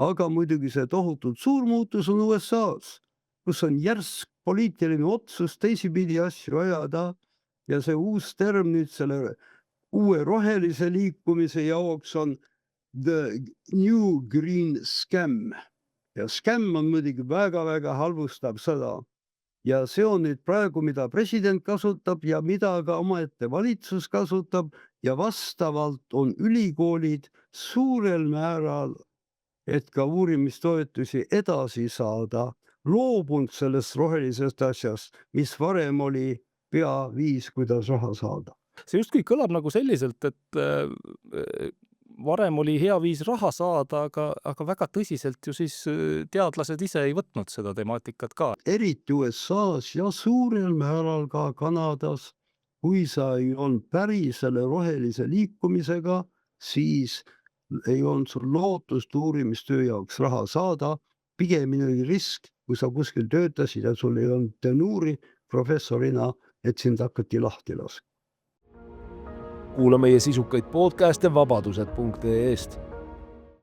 aga muidugi see tohutult suur muutus on USA-s, kus on järsk poliitiline otsus teisipidi asju ajada ja see uus term nüüd selle uue rohelise liikumise jaoks on the new green scam ja scam on muidugi väga-väga halvustav sõda. Ja see on nüüd praegu, mida president kasutab ja mida ka omaette valitsus kasutab ja vastavalt on ülikoolid suurel määral, et ka uurimistoetusi edasi saada, loobunud sellest rohelisest asjast, mis varem oli peaviis, kuidas raha saada. See justkui kõlab nagu selliselt, et varem oli hea viis raha saada, aga väga tõsiselt ju siis teadlased ise ei võtnud seda temaatikat ka. Eriti USA-s ja suurel määral ka Kanadas, kui sa ei olnud päri selle rohelise liikumisega, siis ei olnud sul lootust uurimistöö jaoks raha saada, pigem oli risk, kui sa kuskil töötasid ja sul ei olnud tenuuri professorina, et sind hakati lahti laskma. Kuula meie sisukaid podcaste vabadused.ee-st.